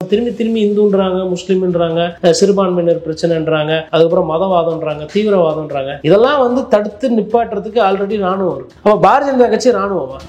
திரும்பி திரும்பி இந்துன்றாங்க, முஸ்லீம்ன்றாங்க, சிறுபான்மையினர் பிரச்சனைன்றாங்க, அதுக்கப்புறம் மதவாதம்ன்றாங்க, தீவிரவாதம்ன்றாங்க. இதெல்லாம் வந்து தடுத்து நிப்பாட்டுறதுக்கு ஆல்ரெடி ராணுவம் இருக்கு. அப்ப பாரதிய ஜனதா கட்சி ராணுவமா?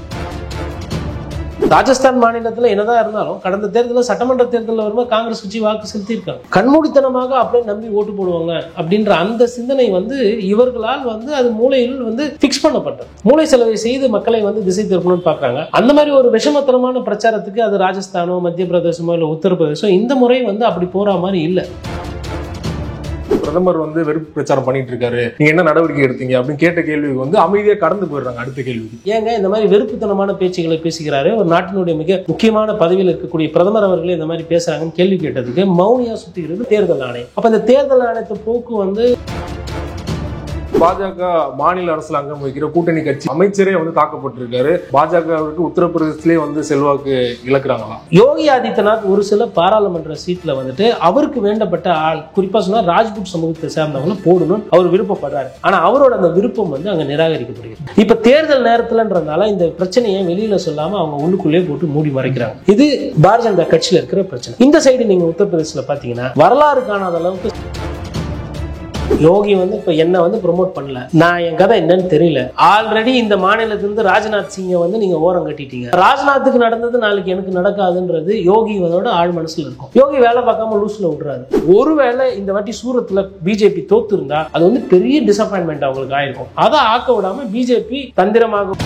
ராஜஸ்தான் மாநிலத்தில் என்னதான் இருந்தாலும் கடந்த தேர்தலில் சட்டமன்ற தேர்தலில் வரும்போது காங்கிரஸ் கட்சி வாக்கு செலுத்தியிருக்காங்க. கண்மூடித்தனமாக அப்படியே நம்பி ஓட்டு போடுவாங்க அப்படின்ற அந்த சிந்தனை வந்து இவர்களால் வந்து அது மூளையில் வந்து பிக்ஸ் பண்ணப்பட்டது. மூளை செலவை செய்து மக்களை வந்து திசை திருப்பணும்னு பார்க்குறாங்க. அந்த மாதிரி ஒரு விஷமத்தனமான பிரச்சாரத்துக்கு அது ராஜஸ்தானோ மத்திய பிரதேசமோ இல்லை உத்தரப்பிரதேசம் இந்த முறை வந்து அப்படி போற மாதிரி இல்லை. பிரதமர் வந்து வெறுப்பு பிரச்சாரம் பண்ணிட்டு இருக்காரு, நீங்க என்ன நடவடிக்கை எடுத்தீங்க அப்படின்னு கேட்ட கேள்விக்கு வந்து அமைதியா கடந்து போயிடுறாங்க. அடுத்த கேள்விக்கு ஏங்க இந்த மாதிரி வெறுப்புத்தனமான பேச்சுகளை பேசுகிறாரு, ஒரு நாட்டினுடைய மிக முக்கியமான பதவியில் இருக்கக்கூடிய பிரதமர் அவர்களே இந்த மாதிரி பேசுறாங்கன்னு கேள்வி கேட்டதுக்கு மௌனியா சுத்திக்கிறது தேர்தல் ஆணையம். அப்ப இந்த தேர்தல் ஆணையத்தை போக்கு வந்து பாஜக மாநில அரசுல அங்கம் வகிக்கிற கூட்டணி கட்சி அமைச்சரே வந்து தாக்கப்பட்டிருக்காரு. பாஜகவுக்கு உத்தரப்பிரதேசத்திலே வந்து செல்வாக்கு இழக்கிறாங்களா? யோகி ஆதித்யநாத் ஒரு சில பாராளுமன்ற சீட்ல வந்துட்டு அவருக்கு வேண்டப்பட்ட ஆள், குறிப்பா சொன்னா ராஜ்புட் சமூகத்தை சேர்ந்தவங்க போடணும் அவர் விருப்பப்படுறாரு. ஆனா அவரோட அந்த விருப்பம் வந்து அங்க நிராகரிக்கப்படுகிறது. இப்ப தேர்தல் நேரத்துலன்றதுனால இந்த பிரச்சனையை வெளியில சொல்லாம அவங்க உள்ளுக்குள்ளே போட்டு மூடி மறைக்கிறாங்க. இது பாரதிய ஜனதா கட்சியில இருக்கிற பிரச்சனை. இந்த சைடு நீங்க உத்தரப்பிரதேசல பாத்தீங்கன்னா வரலாறு காணாத அளவுக்கு யோகி வந்து இப்ப என்ன வந்து ப்ரொமோட் பண்ணல. நான் என் கதை என்னன்னு தெரியல. ஆல்ரெடி இந்த மாநிலத்திலிருந்து ராஜ்நாத் சிங்கை வந்து நீங்க ஓரம் கட்டிட்டீங்க. ராஜ்நாத்துக்கு நடந்தது நாளைக்கு எனக்கு நடக்காதுன்றது யோகியோட ஆழ் மனசுல இருக்கும். யோகி வேலை பார்க்காம லூஸ்ல விடுறாரு. ஒருவேளை இந்த வாட்டி சூரத்ல பிஜேபி தோத்து இருந்தா அது வந்து பெரிய டிசப்பாயின்மெண்ட் அவங்களுக்கு ஆயிருக்கும். அதை ஆக்க விடாம பிஜேபி தந்திரமாக.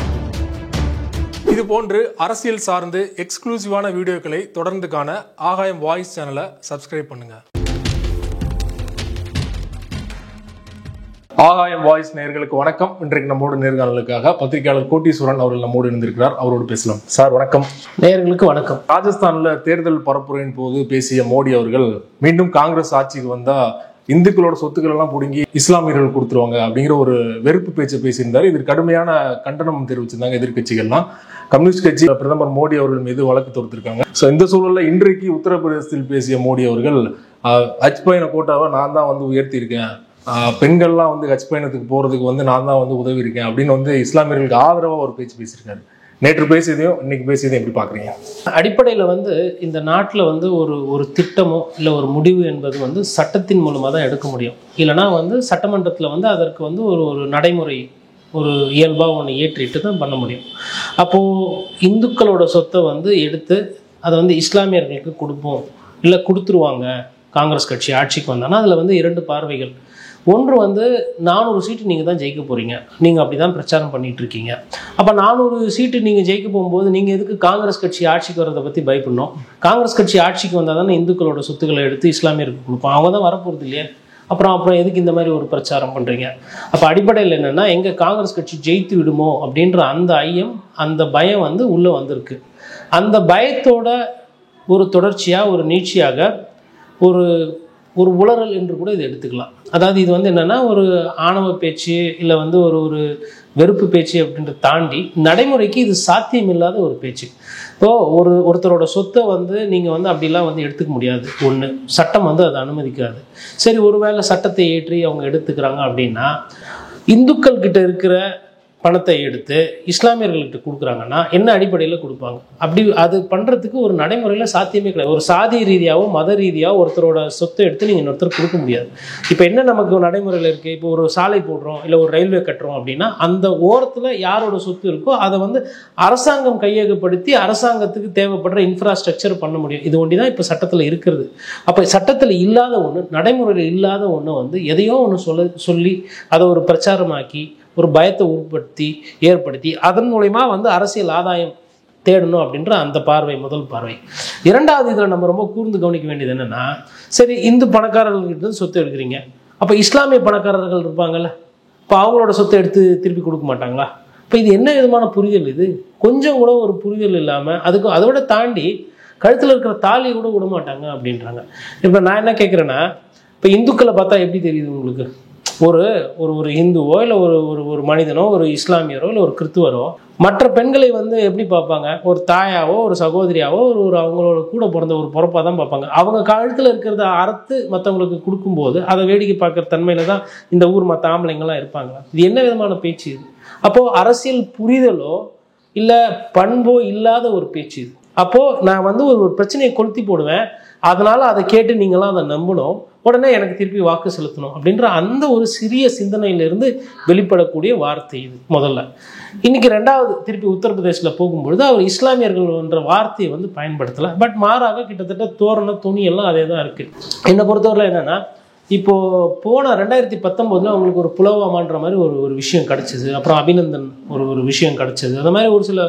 இது போன்று அரசியல் சார்ந்து எக்ஸ்க்ளூசிவான வீடியோக்களை தொடர்ந்து காண ஆகாயம் வாய்ஸ் சேனலை சப்ஸ்கிரைப் பண்ணுங்க. ஆகாயம் வாய்ஸ் நேயர்களுக்கு வணக்கம். இன்றைக்கு நம்மோடு நேர்காணலுக்காக பத்திரிகையாளர் கோட்டீஸ்வரன் அவர்கள் நம்மோடு இருந்திருக்கிறார். அவரோடு பேசலாம். சார் வணக்கம். நேயர்களுக்கு வணக்கம். ராஜஸ்தான்ல தேர்தல் பரப்புரையின் போது பேசிய மோடி அவர்கள் மீண்டும் காங்கிரஸ் ஆட்சிக்கு வந்தா இந்துக்களோட சொத்துக்கள் எல்லாம் பிடுங்கி இஸ்லாமியர்கள் கொடுத்துருவாங்க அப்படிங்கிற ஒரு வெறுப்பு பேச்சை பேசியிருந்தாரு. இதற்கு கடுமையான கண்டனம் தெரிவிச்சிருந்தாங்க எதிர்கட்சிகள்லாம். கம்யூனிஸ்ட் கட்சி பிரதமர் மோடி அவர்கள் மீது வழக்கு தொடுத்திருக்காங்க. ஸோ இந்த சூழல்ல இன்றைக்கு உத்தரப்பிரதேசத்தில் பேசிய மோடி அவர்கள் ஹஜ் பயண கோட்டாவை நான் தான் வந்து உயர்த்தியிருக்கேன், பெண்கள்லாம் வந்து ஹஜ் பயணத்துக்கு போறதுக்கு வந்து நான் தான் வந்து உதவி இருக்கேன் அப்படின்னு வந்து இஸ்லாமியர்களுக்கு ஆதரவா ஒரு பேச்சு பேசியிருக்காரு. நேற்று பேசியதையும் இன்னைக்கு பேசியதையும் எப்படி பாக்குறீங்க? அடிப்படையில் வந்து இந்த நாட்டில் வந்து ஒரு திட்டமோ இல்லை ஒரு முடிவு என்பது வந்து சட்டத்தின் மூலமாக தான் எடுக்க முடியும். இல்லைனா வந்து சட்டமன்றத்தில் வந்து அதற்கு வந்து ஒரு நடைமுறை ஒரு இயல்பாக ஒன்று ஏற்றிட்டு தான் பண்ண முடியும். அப்போது இந்துக்களோட சொத்தை வந்து எடுத்து அதை வந்து இஸ்லாமியர்களுக்கு கொடுப்போம் இல்லை கொடுத்துருவாங்க காங்கிரஸ் கட்சி ஆட்சிக்கு வந்தாங்கன்னா அதில் வந்து இரண்டு பார்வைகள். ஒன்று வந்து 400 சீட்டு நீங்கள் தான் ஜெயிக்க போகிறீங்க, நீங்கள் அப்படி தான் பிரச்சாரம் பண்ணிகிட்டு இருக்கீங்க. அப்போ 400 சீட்டு நீங்கள் ஜெயிக்க போகும்போது நீங்கள் எதுக்கு காங்கிரஸ் கட்சி ஆட்சிக்கு வரதை பற்றி பயப்படணும்? காங்கிரஸ் கட்சி ஆட்சிக்கு வந்தால் தானே இந்துக்களோட சொத்துக்களை எடுத்து இஸ்லாமியருக்கு கொடுப்போம். அவங்க தான் வரப்போகிறது இல்லையே. அப்புறம் எதுக்கு இந்த மாதிரி ஒரு பிரச்சாரம் பண்ணுறீங்க? அப்போ அடிப்படையில் என்னென்னா எங்கள் காங்கிரஸ் கட்சி ஜெயித்து விடுமோ அப்படின்ற அந்த ஐயம், அந்த பயம் வந்து உள்ளே வந்திருக்கு. அந்த பயத்தோட ஒரு தொடர்ச்சியாக ஒரு நீட்சியாக ஒரு உளறல் என்று கூட இதை எடுத்துக்கலாம். அதாவது இது வந்து என்னென்னா ஒரு ஆணவ பேச்சு இல்லை வந்து ஒரு வெறுப்பு பேச்சு அப்படின்றத தாண்டி நடைமுறைக்கு இது சாத்தியமில்லாத ஒரு பேச்சு. இப்போது ஒருத்தரோட சொத்தை வந்து நீங்கள் வந்து அப்படிலாம் வந்து எடுத்துக்க முடியாது. ஒன்று, சட்டம் வந்து அதை அனுமதிக்காது. சரி, ஒருவேளை சட்டத்தை ஏற்றி அவங்க எடுத்துக்கிறாங்க அப்படின்னா இந்துக்கள் கிட்ட இருக்கிற பணத்தை எடுத்து இஸ்லாமியர்கள்கிட்ட கொடுக்குறாங்கன்னா என்ன அடிப்படையில் கொடுப்பாங்க? அப்படி அது பண்ணுறதுக்கு ஒரு நடைமுறையில் சாத்தியமே கிடையாது. ஒரு சாதி ரீதியாகவோ மத ரீதியாகவோ ஒருத்தரோட சொத்தை எடுத்து நீங்கள் இன்னொருத்தர் கொடுக்க முடியாது. இப்போ என்ன நமக்கு நடைமுறையில் இருக்குது? இப்போ ஒரு சாலை போடுறோம் இல்லை ஒரு ரயில்வே கட்டுறோம் அப்படின்னா அந்த ஓரத்தில் யாரோட சொத்து இருக்கோ அதை வந்து அரசாங்கம் கையகப்படுத்தி அரசாங்கத்துக்கு தேவைப்படுற இன்ஃப்ராஸ்ட்ரக்சர் பண்ண முடியும். இது ஒண்டி தான் இப்போ சட்டத்தில் இருக்கிறது. அப்போ சட்டத்தில் இல்லாத ஒன்று, நடைமுறையில் இல்லாத ஒன்று வந்து எதையோ ஒன்று சொல்லி அதை ஒரு பிரச்சாரமாக்கி ஒரு பயத்தை ஏற்படுத்தி அதன் மூலமா வந்து அரசியல் ஆதாயம் தேடணும் அப்படின்ற அந்த பார்வை முதல் பார்வை. இரண்டாவது, இதில் நம்ம ரொம்ப கூர்ந்து கவனிக்க வேண்டியது என்னன்னா, சரி இந்து பணக்காரர்கள்கிட்ட சொத்து எடுக்கிறீங்க, அப்போ இஸ்லாமிய பணக்காரர்கள் இருப்பாங்கல்ல, இப்போ அவங்களோட சொத்தை எடுத்து திருப்பி கொடுக்க மாட்டாங்களா? இப்போ இது என்ன விதமான புரிதல்? இது கொஞ்சம் கூட ஒரு புரிதல் இல்லாமல் அதோட தாண்டி கழுத்தில் இருக்கிற தாலி கூட விட மாட்டாங்க அப்படின்றாங்க. இப்போ நான் என்ன கேட்குறேன்னா, இப்போ இந்துக்களை பார்த்தா எப்படி தெரியுது உங்களுக்கு? ஒரு இந்துவோ இல்லை ஒரு மனிதனோ ஒரு இஸ்லாமியரோ இல்லை ஒரு கிறித்துவரோ மற்ற பெண்களை வந்து எப்படி பார்ப்பாங்க? ஒரு தாயாவோ ஒரு சகோதரியாவோ ஒரு அவங்களோட கூட பிறந்த ஒரு பொறுப்பாக தான் பார்ப்பாங்க. அவங்க கழுத்தில் இருக்கிறத அறுத்து மற்றவங்களுக்கு கொடுக்கும்போது அதை வேடிக்கை பார்க்குற தன்மையில தான் இந்த ஊர் மற்ற ஆம்பளைங்கள்லாம் இருப்பாங்களா? இது என்ன விதமான பேச்சு இது? அப்போது அரசியல் புரிதலோ இல்லை பண்போ இல்லாத ஒரு பேச்சு இது. அப்போது நான் வந்து ஒரு பிரச்சனையை கொளுத்தி போடுவேன், அதனால அதை கேட்டு நீங்களாம் அதை நம்பணும், உடனே எனக்கு திருப்பி வாக்கு செலுத்தணும் அப்படின்ற அந்த ஒரு சிறிய சிந்தனையிலிருந்து வெளிப்படக்கூடிய வார்த்தை இது முதல்ல. இன்னைக்கு ரெண்டாவது திருப்பி உத்தரப்பிரதேசில் போகும்பொழுது அவர் இஸ்லாமியர்கள் என்ற வார்த்தையை வந்து பயன்படுத்தலை. பட் மாறாக கிட்டத்தட்ட தோரண துணி எல்லாம் அதே தான் இருக்குது. என்னை பொறுத்தவரை என்னென்னா, இப்போது போன 2019 அவங்களுக்கு ஒரு புலவாமான்ற மாதிரி ஒரு விஷயம் கிடச்சிது. அப்புறம் அபிநந்தன் ஒரு விஷயம் கிடச்சிது. அந்த மாதிரி ஒரு சில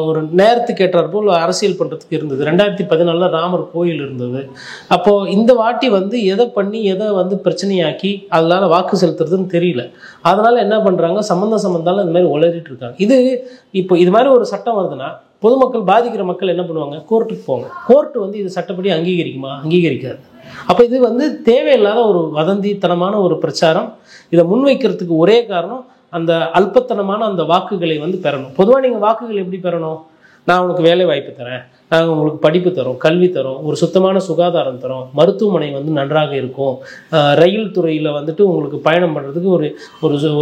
ஒரு நேரத்துக்கு ஏற்றார் போல் அரசியல் பண்ணுறதுக்கு இருந்தது. 2014 ராமர் கோயில் இருந்தது. அப்போது இந்த வாட்டி வந்து எதை பண்ணி எதை வந்து பிரச்சனையாக்கி அதனால் வாக்கு செலுத்துறதுன்னு தெரியல. அதனால் என்ன பண்ணுறாங்க, சம்மந்தாலும் இந்த மாதிரி உளறிட்டு இருக்காங்க. இப்போ இது மாதிரி ஒரு சட்டம் வருதுன்னா பொதுமக்கள் பாதிக்கிற மக்கள் என்ன பண்ணுவாங்க, கோர்ட்டுக்கு போங்க. கோர்ட்டு வந்து இது சட்டப்படி அங்கீகரிக்குமா? அங்கீகரிக்காது. அப்போ இது வந்து தேவையில்லாத ஒரு வதந்தித்தனமான ஒரு பிரச்சாரம். இதை முன்வைக்கிறதுக்கு ஒரே காரணம் அந்த அல்பத்தனமான அந்த வாக்குகளை வந்து பெறணும். பொதுவாக நீங்கள் வாக்குகள் எப்படி பெறணும்? நான் உனக்கு வேலை வாய்ப்பு தரேன், நாங்கள் உங்களுக்கு படிப்பு தரோம், கல்வி தரோம், ஒரு சுத்தமான சுகாதாரம் தரோம், மருத்துவமனை வந்து நன்றாக இருக்கும், ரயில் துறையில் வந்துட்டு உங்களுக்கு பயணம் பண்ணுறதுக்கு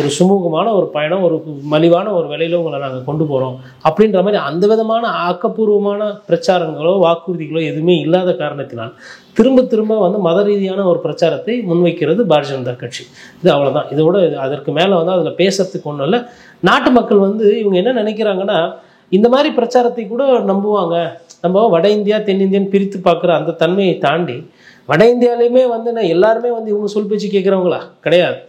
ஒரு சுமூகமான ஒரு பயணம், ஒரு மலிவான ஒரு விலையில் உங்களை நாங்கள் கொண்டு போகிறோம் அப்படின்ற மாதிரி அந்த விதமான ஆக்கப்பூர்வமான பிரச்சாரங்களோ வாக்குறுதிகளோ எதுவுமே இல்லாத காரணத்தினால் திரும்ப வந்து மத ரீதியான ஒரு பிரச்சாரத்தை முன்வைக்கிறது பாரதிய ஜனதா கட்சி. இது அவ்வளோதான். இதோட அதற்கு மேலே வந்து அதில் பேசுறதுக்கு ஒன்றும் இல்லை. நாட்டு மக்கள் வந்து இவங்க என்ன நினைக்கிறாங்கன்னா, இந்த மாதிரி பிரச்சாரத்தை கூட நம்புவாங்க. நம்ம வட இந்தியா தென்னிந்தியன் பிரித்து பார்க்குற அந்த தன்மையை தாண்டி வட இந்தியாலையுமே வந்து எல்லாருமே வந்து இவங்க சொல் பேச்சு கேட்குறவங்களா கிடையாது.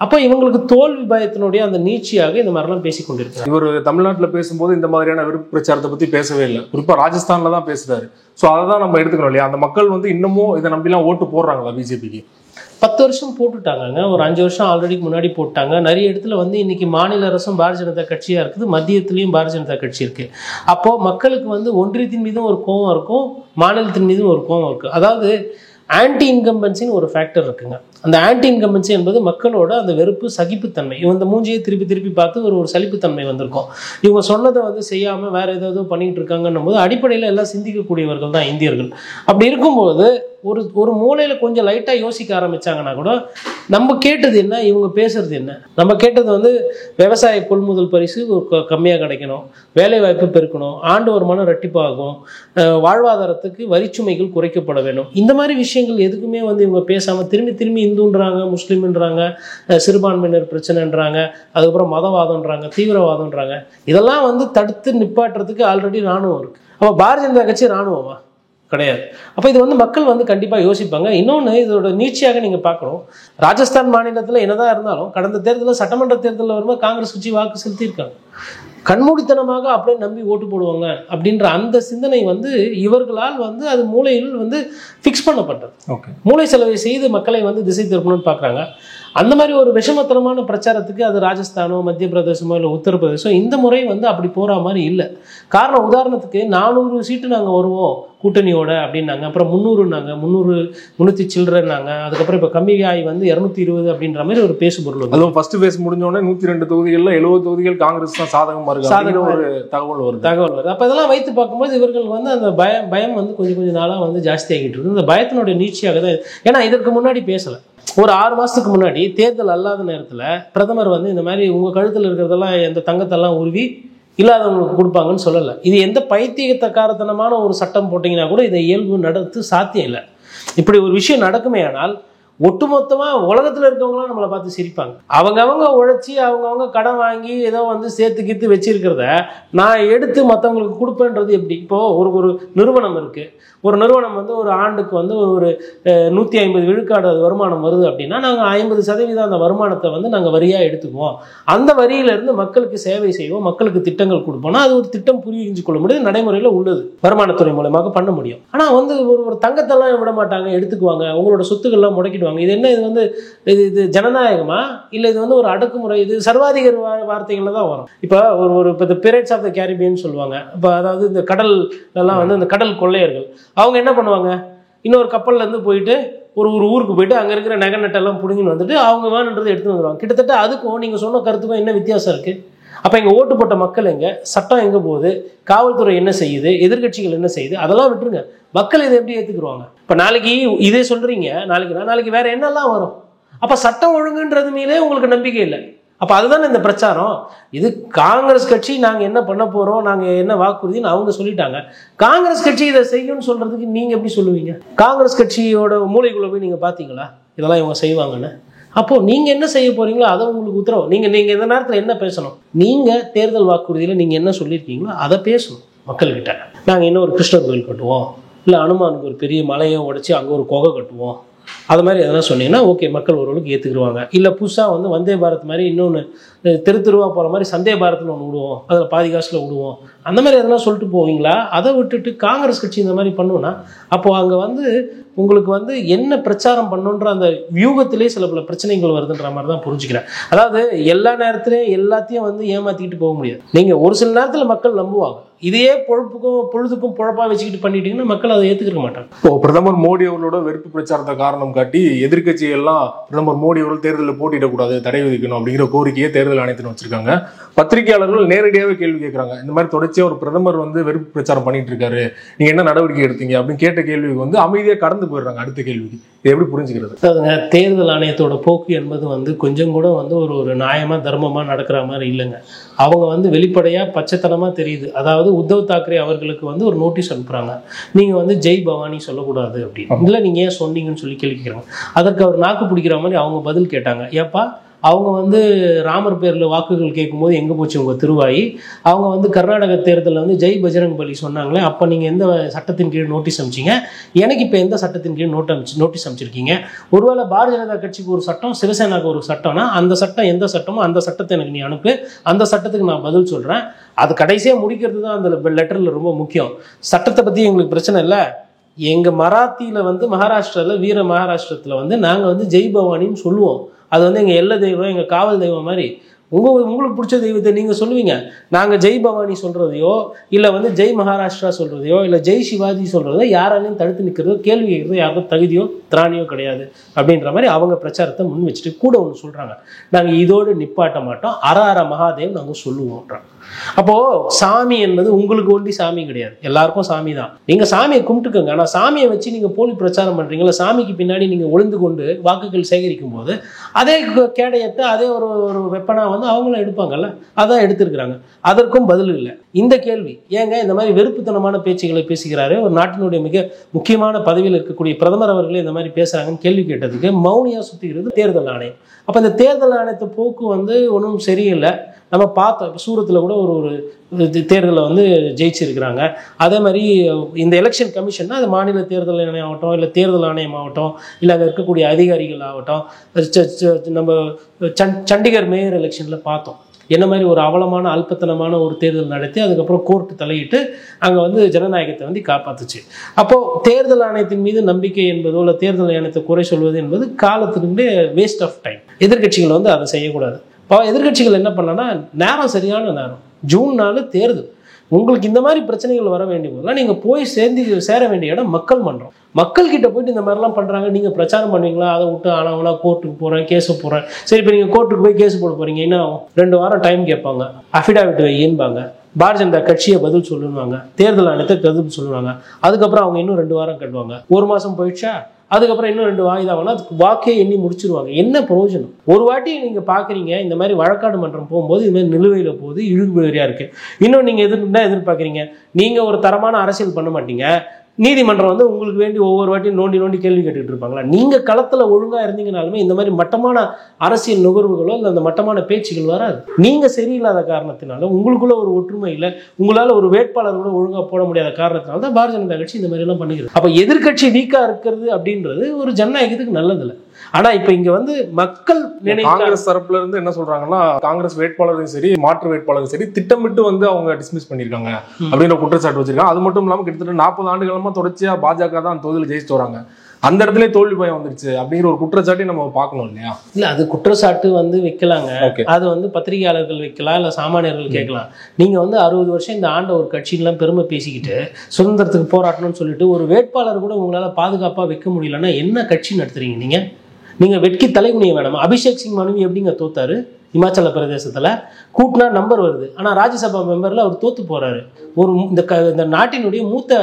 அப்போ இவங்களுக்கு தோல்வி பயத்தினுடைய அந்த நீட்சியாக இந்த மாதிரிலாம் பேசி கொண்டிருக்காங்க. இவர் தமிழ்நாட்டில் பேசும்போது இந்த மாதிரியான வெறுப்பு பிரச்சாரத்தை பற்றி பேசவே இல்லை. குறிப்பாக ராஜஸ்தானில் தான் பேசுறாரு. ஸோ அதை தான் நம்ம எடுத்துக்கணும் இல்லையா? அந்த மக்கள் வந்து இன்னமும் இதை நம்பிலாம் ஓட்டு போடுறாங்களா பிஜேபிக்கு? 10 வருஷம் போட்டுட்டாங்க, ஒரு 5 வருஷம் ஆல்ரெடி முன்னாடி போட்டாங்க. நிறைய இடத்துல வந்து இன்னைக்கு மாநில அரசும் பாரதிய ஜனதா கட்சியா இருக்குது, மத்தியத்திலையும் பாரதிய ஜனதா கட்சி இருக்கு. அப்போ மக்களுக்கு வந்து ஒன்றியத்தின் மீதும் ஒரு கோவம் இருக்கும், மாநிலத்தின் மீதும் ஒரு கோவம் இருக்கு. அதாவது ஆன்டி இன்கம்பன்சின்னு ஒரு ஃபேக்டர் இருக்குங்க. அந்த ஆன்டி இன்கம்பன்சி என்பது மக்களோட அந்த வெறுப்பு, சகிப்புத்தன்மை. இவங்க இந்த மூஞ்சியை திருப்பி பார்த்து ஒரு சலிப்புத்தன்மை வந்திருக்கும். இவங்க சொன்னதை வந்து செய்யாமல் வேற ஏதாவது பண்ணிட்டு இருக்காங்கன்னும் போது அடிப்படையில் எல்லாம் சிந்திக்கக்கூடியவர்கள் தான் இந்தியர்கள். அப்படி இருக்கும்போது ஒரு மூலையில் கொஞ்சம் லைட்டாக யோசிக்க ஆரம்பிச்சாங்கன்னா கூட நம்ம கேட்டது என்ன, இவங்க பேசுறது என்ன? நம்ம கேட்டது வந்து விவசாய கொள்முதல் பரிசு கம்மியாக கிடைக்கணும், வேலை வாய்ப்பு பெருக்கணும், ஆண்டு வருமானம் ரெட்டிப்பாகும், வாழ்வாதாரத்துக்கு வரிச்சுமைகள் குறைக்கப்பட வேண்டும். இந்த மாதிரி விஷயங்கள் எதுக்குமே வந்து இவங்க பேசாமல் திரும்பி இந்துன்றாங்க, முஸ்லீம்ன்றாங்க, சிறுபான்மையினர் பிரச்சனைன்றாங்க, அதுக்கப்புறம் மதவாதம்ன்றாங்க, தீவிரவாதம்ன்றாங்க. இதெல்லாம் வந்து தடுத்து நிப்பாட்டுறதுக்கு ஆல்ரெடி ராணுவம் இருக்கு. அப்போ பாரதிய ஜனதா கட்சி ராணுவமா? கிடையாது. அப்போ இது வந்து மக்கள் வந்து கண்டிப்பாக யோசிப்பாங்க. இன்னொன்று, இதோட நீட்சியாக நீங்கள் பார்க்கணும், ராஜஸ்தான் மாநிலத்தில் என்னதான் இருந்தாலும் கடந்த தேர்தலில் சட்டமன்ற தேர்தலில் வரும்போது காங்கிரஸ் கட்சி வாக்கு செலுத்தியிருக்காங்க. கண்மூடித்தனமாக அப்படியே நம்பி ஓட்டு போடுவாங்க அப்படின்ற அந்த சிந்தனை வந்து இவர்களால் வந்து அது மூளையில் வந்து ஃபிக்ஸ் பண்ணப்பட்டது. மூளை செலவை செய்து மக்களை வந்து திசை திருப்பணும்னு பார்க்குறாங்க. அந்த மாதிரி ஒரு விஷமத்தனமான பிரச்சாரத்துக்கு அது ராஜஸ்தானோ மத்திய பிரதேசமோ இல்லை உத்தரப்பிரதேசோ இந்த முறை வந்து அப்படி போகிற மாதிரி இல்லை. காரணம், உதாரணத்துக்கு 400 சீட்டு நாங்கள் வருவோம் கூட்டணியோட அப்படின்னாங்க, அப்புறம் 300நாங்க, 300 சில்லறனாங்க, அதுக்கப்புறம் இப்போ கம்மியாகி வந்து 220 அப்படின்ற மாதிரி ஒரு பேசுபொருள். அதுவும் ஃபர்ஸ்ட் பேஸ் முடிஞ்சோடனே 102 தொகுதிகளில் 70 தொகுதிகள் காங்கிரஸ் தான் சாதகமாக ஒரு தகவல் வருது. அப்போ இதெல்லாம் வைத்து பார்க்கும்போது இவர்கள் வந்து அந்த பயம் வந்து கொஞ்சம் நாளாக வந்து ஜாஸ்தி ஆகிட்டு இருக்கு. இந்த பயத்தினுடைய நீட்சியாக தான். ஏன்னா இதற்கு முன்னாடி பேசலை. ஒரு 6 மாதத்துக்கு முன்னாடி தேர்தல் அல்லாத நேரத்தில் பிரதமர் வந்து இந்த மாதிரி உங்கள் கழுத்தில் இருக்கிறதெல்லாம் எந்த தங்கத்தெல்லாம் உருவி இல்லாதவங்களுக்கு கொடுப்பாங்கன்னு சொல்லலை. இது எந்த பைத்தியத்தக்காரத்தனமான ஒரு சட்டம் போட்டிங்கன்னா கூட இதை இயல்பு நடத்து சாத்தியம் இல்லை. இப்படி ஒரு விஷயம் நடக்குமே ஆனால் ஒட்டுமொத்தமாக உலகத்தில் இருக்கவங்களாம் நம்மளை பார்த்து சிரிப்பாங்க. அவங்க உழைச்சி அவங்க கடன் வாங்கி ஏதோ வந்து சேர்த்து வச்சிருக்கிறத நான் எடுத்து மற்றவங்களுக்கு கொடுப்பேன்றது எப்படி? இப்போது ஒரு நிறுவனம் இருக்குது. ஒரு நிறுவனம் வந்து ஒரு ஆண்டுக்கு வந்து ஒரு 150 விழுக்காடு வருமானம் வருது அப்படின்னா நாங்கள் 50% அந்த வருமானத்தை வந்து நாங்கள் வரியாக எடுத்துக்குவோம். அந்த வரியிலிருந்து மக்களுக்கு சேவை செய்வோம், மக்களுக்கு திட்டங்கள் கொடுப்போம்னா அது ஒரு திட்டம் புரிஞ்சு கொள்ள முடியாது, நடைமுறையில் உள்ளது, வருமானத்துறை மூலமாக பண்ண முடியும். ஆனால் வந்து ஒரு தங்கத்தெல்லாம் விட மாட்டாங்க, எடுத்துக்குவாங்க, உங்களோட சொத்துக்கள்லாம் முடக்கிடுவாங்க. இது என்ன? இது வந்து இது ஜனநாயகமா இல்லை இது வந்து ஒரு அடக்குமுறை? இது சர்வாதிகார வார்த்தைகள்ல தான் வரும். இப்போ இப்போ பிரைட்ஸ் ஆஃப் த கேரிபியன் சொல்லுவாங்க. இப்போ அதாவது இந்த கடல் எல்லாம் வந்து இந்த கடல் கொள்ளையர்கள் அவங்க என்ன பண்ணுவாங்க, இன்னொரு கப்பல்லேருந்து போயிட்டு ஒரு ஊருக்கு போயிட்டு அங்கே இருக்கிற நகை நட்டெல்லாம் பிடுங்கின்னு வந்துட்டு அவங்க வேணுன்றதை எடுத்துன்னு வந்துடுவாங்க. கிட்டத்தட்ட அதுக்கும் நீங்கள் சொன்ன கருத்துக்கும் என்ன வித்தியாசம் இருக்குது? அப்போ இங்கே ஓட்டு போட்ட மக்கள் எங்கே, சட்டம் எங்கே போகுது, காவல்துறை என்ன செய்யுது, எதிர்கட்சிகள் என்ன செய்யுது, அதெல்லாம் விட்டுருங்க. மக்கள் இதை எப்படி ஏற்றுக்குருவாங்க? இப்போ நாளைக்கு இதே சொல்கிறீங்க, நாளைக்கு வேற என்னெல்லாம் வரும்? அப்போ சட்டம் ஒழுங்குன்றது மேலே உங்களுக்கு நம்பிக்கை இல்லை. அப்போ அதுதானே இந்த பிரச்சாரம். இது காங்கிரஸ் கட்சி நாங்கள் என்ன பண்ண போகிறோம், நாங்கள் என்ன வாக்குறுதின்னு அவங்க சொல்லிட்டாங்க. காங்கிரஸ் கட்சி இதை செய்யும்னு சொல்கிறதுக்கு நீங்கள் எப்படி சொல்லுவீங்க? காங்கிரஸ் கட்சியோட மூளைக்குள்ளே போய் நீங்கள் பார்த்தீங்களா இதெல்லாம் இவங்க செய்வாங்கன்னு? அப்போது நீங்கள் என்ன செய்ய போகிறீங்களோ அதை உங்களுக்கு உத்தரவு. நீங்கள் இந்த நேரத்தில் என்ன பேசணும்? நீங்கள் தேர்தல் வாக்குறுதியில் நீங்கள் என்ன சொல்லியிருக்கீங்களோ அதை பேசணும் மக்கள்கிட்ட. நாங்கள் இன்னும் ஒரு கிருஷ்ணர் கோயில் கட்டுவோம், இல்லை அனுமானுக்கு ஒரு பெரிய மலையை உடைச்சி அங்கே ஒரு குகை கட்டுவோம், அது மாதிரி எதனா சொன்னீங்கன்னா ஓகே, மக்கள் ஓரளவுக்கு ஏற்றுக்குருவாங்க. இல்லை புதுசாக வந்து வந்தே பாரத் மாதிரி இன்னொன்று தெருவா போகிற மாதிரி சந்தே பாரத்னு ஒன்று விடுவோம், அதில் பாதி காசில் விடுவோம், அந்த மாதிரி எதனா சொல்லிட்டு போவீங்களா? அதை விட்டுட்டு காங்கிரஸ் கட்சி இந்த மாதிரி பண்ணுவோன்னா அப்போது அங்கே வந்து உங்களுக்கு வந்து என்ன பிரச்சாரம் பண்ணுன்ற அந்த வியூகத்திலே சில பல பிரச்சனைகள் வருதுன்ற மாதிரி தான் புரிஞ்சுக்கிறேன். அதாவது எல்லா நேரத்துலையும் எல்லாத்தையும் வந்து ஏமாற்றிக்கிட்டு போக முடியாது. நீங்கள் ஒரு சில நேரத்தில் மக்கள் நம்புவாங்க. இதையே பொழுதுக்கும் பொழப்பாக வச்சுக்கிட்டு பண்ணிட்டீங்கன்னா மக்கள் அதை ஏற்றுக்க மாட்டாங்க. இப்போ பிரதமர் மோடி அவர்களோட வெறுப்பு பிரச்சாரத்தை காரணம் காட்டி எதிர்க்கட்சிகள்லாம் பிரதமர் மோடி அவர்கள் தேர்தலில் போட்டியிடக்கூடாது, தடை விதிக்கணும் அப்படிங்கிற கோரிக்கையை தேர்தல் ஆணையத்தின் வச்சிருக்காங்க. பத்திரிகையாளர்கள் நேரடியாகவே கேள்வி கேட்குறாங்க. இந்த மாதிரி தொடர்ச்சியாக ஒரு பிரதமர் வந்து வெறுப்பு பிரச்சாரம் பண்ணிட்டு இருக்காரு, நீங்க என்ன நடவடிக்கை எடுத்தீங்க அப்படின்னு கேட்ட கேள்விக்கு வந்து அமைதியாக கடந்து போயிடுறாங்க அடுத்த கேள்விக்கு. இது எப்படி புரிஞ்சுக்கிறது? அதுங்க தேர்தல் ஆணையத்தோட போக்கு என்பது வந்து கொஞ்சம் கூட வந்து ஒரு நியாயமா தர்மமா நடக்கிற மாதிரி இல்லைங்க. அவங்க வந்து வெளிப்படையா பச்சைத்தனமா தெரியுது. அதாவது உத்தவ் தாக்கரே அவர்களுக்கு வந்து ஒரு நோட்டீஸ் அனுப்புறாங்க, நீங்க வந்து ஜெய் பவானி சொல்லக்கூடாது அப்படின்னு. இல்லை நீங்க ஏன் சொன்னீங்கன்னு சொல்லி கேள்விக்கிறாங்க. அதற்கு அவர் நாக்கு பிடிக்கிற மாதிரி அவங்க பதில் கேட்டாங்க. ஏப்பா அவங்க வந்து ராமர் பேரில் வாக்குகள் கேட்கும்போது எங்கே போச்சு உங்கள் திருவாயி? அவங்க வந்து கர்நாடக தேர்தலில் வந்து ஜெய் பஜ்ரங் பலி சொன்னாங்களே, அப்போ நீங்கள் எந்த சட்டத்தின் கீழ் நோட்டீஸ் அனுப்பிச்சிங்க? எனக்கு இப்போ எந்த சட்டத்தின் கீழ் நோட்டீஸ் அனுப்பிச்சிருக்கீங்க? ஒருவேளை பாரதிய ஜனதா கட்சிக்கு ஒரு சட்டம், சிவசேனாக்கு ஒரு சட்டம்னா அந்த சட்டம் எந்த சட்டமோ அந்த சட்டத்தை எனக்கு நீ அனுப்பு, அந்த சட்டத்துக்கு நான் பதில் சொல்கிறேன். அது கடைசியாக முடிக்கிறது தான் அந்த லெட்டரில் ரொம்ப முக்கியம். சட்டத்தை பற்றி எங்களுக்கு பிரச்சனை இல்லை. எங்கள் மராத்தியில் வந்து மகாராஷ்டிராவில் வீர மகாராஷ்டிரத்தில் வந்து நாங்கள் வந்து ஜெய் பவானின்னு சொல்லுவோம். அது வந்து எங்கள் எல்லை தெய்வம், எங்கள் காவல் தெய்வம் மாதிரி. உங்களுக்கு பிடிச்ச தெய்வத்தை நீங்கள் சொல்லுவீங்க. நாங்கள் ஜெய் பவானி சொல்கிறதையோ இல்லை வந்து ஜெய் மகாராஷ்டிரா சொல்கிறதையோ இல்லை ஜெய் சிவாஜி சொல்கிறதோ யாராலையும் தடுத்து நிற்கிறதோ கேள்வி கேட்குறதோ யாருக்கும் தகுதியோ திராணியோ கிடையாது அப்படின்ற மாதிரி அவங்க பிரச்சாரத்தை முன் வச்சுட்டு கூட ஒன்று சொல்கிறாங்க, நாங்கள் இதோடு நிப்பாட்ட மாட்டோம், அர மகாதேவ் நாங்கள் சொல்லுவோன்றோம். அப்போது சாமி என்பது உங்களுக்கு ஒண்டி சாமி கிடையாது, எல்லாருக்கும் சாமி தான். நீங்கள் சாமியை கும்பிட்டுக்கோங்க. ஆனால் சாமியை வச்சு நீங்கள் போலி பிரச்சாரம் பண்ணுறீங்களா, சாமிக்கு பின்னாடி நீங்கள் ஒளிந்து கொண்டு வாக்குகள் சேகரிக்கும் போது அதே கேடயத்தை அதே ஒரு வெப்பனா வந்து அவங்களும் எடுப்பாங்கல்ல, அதான் எடுத்திருக்கிறாங்க. அதற்கும் பதில் இல்லை. இந்த கேள்வி ஏங்க இந்த மாதிரி வெறுப்புத்தனமான பேச்சுகளை பேசுகிறாரு, ஒரு நாட்டினுடைய மிக முக்கியமான பதவியில் இருக்கக்கூடிய பிரதமர் அவர்களே இந்த மாதிரி பேசுறாங்கன்னு கேள்வி கேட்டதுக்கு மௌனியா சுத்திக்கிறது தேர்தல் ஆணையம். அப்போ இந்த தேர்தல் ஆணையத்தை போக்கு வந்து ஒன்றும் சரியில்லை. நம்ம பார்த்தோம் சூரத்தில் கூட ஒரு தேர்தலில் வந்து ஜெயிச்சிருக்கிறாங்க. அதே மாதிரி இந்த எலெக்ஷன் கமிஷன்னா அது மாநில தேர்தல் ஆணையம் ஆகட்டும், இல்லை தேர்தல் ஆணையம் ஆகட்டும், இல்லை அங்கே இருக்கக்கூடிய அதிகாரிகள் ஆகட்டும், நம்ம சண்டிகர் மேயர் எலெக்ஷனில் பார்த்தோம் என்ன மாதிரி ஒரு அவலமான அல்பத்தனமான ஒரு தேர்தல் நடத்தி அதுக்கப்புறம் கோர்ட்டு தலையிட்டு அங்கே வந்து ஜனநாயகத்தை வந்து காப்பாற்றுச்சு. அப்போது தேர்தல் ஆணையத்தின் மீது நம்பிக்கை என்பதோ இல்லை தேர்தல் ஆணையத்தை குறை சொல்வது என்பது காலத்தினுடைய வேஸ்ட் ஆஃப் டைம். எதிர்கட்சிகள் வந்து அதை செய்யக்கூடாது. இப்போ எதிர்கட்சிகள் என்ன பண்ணனா, நேரம் சரியான நேரம், ஜூன் 4 தேர்தல். உங்களுக்கு இந்த மாதிரி பிரச்சனைகள் வர வேண்டிய போதெல்லாம் நீங்கள் போய் சேர வேண்டிய இடம் மக்கள் மன்றம். மக்கள்கிட்ட போயிட்டு இந்த மாதிரிலாம் பண்ணுறாங்க, நீங்கள் பிரச்சாரம் பண்ணுவீங்களா? அதை விட்டு ஆனால் கோர்ட்டுக்கு போகிறேன், கேஸு போகிறேன். சரி, இப்போ நீங்கள் கோர்ட்டுக்கு போய் கேஸ் போட போகிறீங்க, என்ன ஆகும்? 2 வாரம் டைம் கேட்பாங்க, அஃபிடாவிட் வையின்பாங்க, பாரதிய ஜனதா கட்சியை பதில் சொல்லுவாங்க, தேர்தல் ஆணையத்தை பதில் சொல்லுவாங்க. அதுக்கப்புறம் அவங்க இன்னும் 2 வாரம் கட்டுவாங்க. 1 மாதம் போயிடுச்சா, அதுக்கப்புறம் இன்னும் 2 வாய்தாங்கன்னா அதுக்கு வாக்கே எண்ணி முடிச்சிருவாங்க. என்ன பிரயோஜனம்? ஒரு வாட்டி நீங்கள் பார்க்குறீங்க இந்த மாதிரி வழக்காடு மன்றம் போகும்போது இது மாதிரி நிலுவையில் போகுது, இழுபறியாக இருக்குது. இன்னும் நீங்கள் எதிர்பார்க்குறீங்க, நீங்கள் ஒரு தரமான அரசியல் பண்ண மாட்டீங்க, நீதிமன்றம் வந்து உங்களுக்கு வேண்டி ஒவ்வொரு வாட்டியும் நோண்டி கேள்வி கேட்டுட்டு இருப்பாங்களா? நீங்கள் களத்தில் ஒழுங்காக இருந்தீங்கனாலுமே இந்த மாதிரி மட்டமான அரசியல் நுகர்வுகளோ இல்லை அந்த மட்டமான பேச்சுகள் வராது. நீங்கள் சரியில்லாத காரணத்தினால, உங்களுக்குள்ள ஒரு ஒற்றுமை இல்லை, உங்களால் ஒரு வேட்பாளர் கூட ஒழுங்காக போட முடியாத காரணத்தினால தான் பாரதிய ஜனதா கட்சி இந்த மாதிரிலாம் பண்ணுகிறது. அப்போ எதிர்கட்சி வீக்காக இருக்கிறது அப்படின்றது ஒரு ஜனநாயகத்துக்கு நல்லதில்லை. ஆனா இப்ப இங்க வந்து மக்கள் காங்கிரஸ் தரப்புல இருந்து என்ன சொல்றாங்கன்னா, காங்கிரஸ் வேட்பாளரும் சரி மாற்று வேட்பாளரும் சரி திட்டமிட்டு வந்து அவங்க டிஸ்மிஸ் பண்ணிருக்காங்க அப்படின்ற குற்றச்சாட்டு வச்சிருக்காங்க. அது மட்டும் இல்லாம கிட்டத்தட்ட 40 ஆண்டுகளமா தொடர்ச்சியா பாஜக தான் தொகுதியில் ஜெயிச்சுட்டு வராங்க, அந்த இடத்துல தோல்வி பயம் வந்துருச்சு அப்படிங்கிற ஒரு குற்றச்சாட்டை நம்ம பார்க்கணும் இல்லையா? இல்ல, அது குற்றச்சாட்டு வந்து வைக்கலாங்க. அது வந்து பத்திரிகையாளர்கள் வைக்கலாம், இல்ல சாமானியர்கள் கேட்கலாம். நீங்க வந்து 60 வருஷம் இந்த ஆண்ட ஒரு கட்சியெல்லாம் பெருமை பேசிக்கிட்டு சுதந்திரத்துக்கு போராட்டணும்னு சொல்லிட்டு ஒரு வேட்பாளர் கூட உங்களால பாதுகாப்பா வைக்க முடியலன்னா என்ன கட்சி நடத்துறீங்க? நீங்க வெட்கி தலைகுனிய வேணாமா? அபிஷேக் சிங் மனுவி எப்படிங்க தோத்தாரு? இமாச்சல பிரதேசத்துல கூட்டினா நம்பர் வருது, ஆனா ராஜ்யசபா மெம்பர்ல அவர் தோத்து போறாரு. இந்த நாட்டினுடைய மூத்த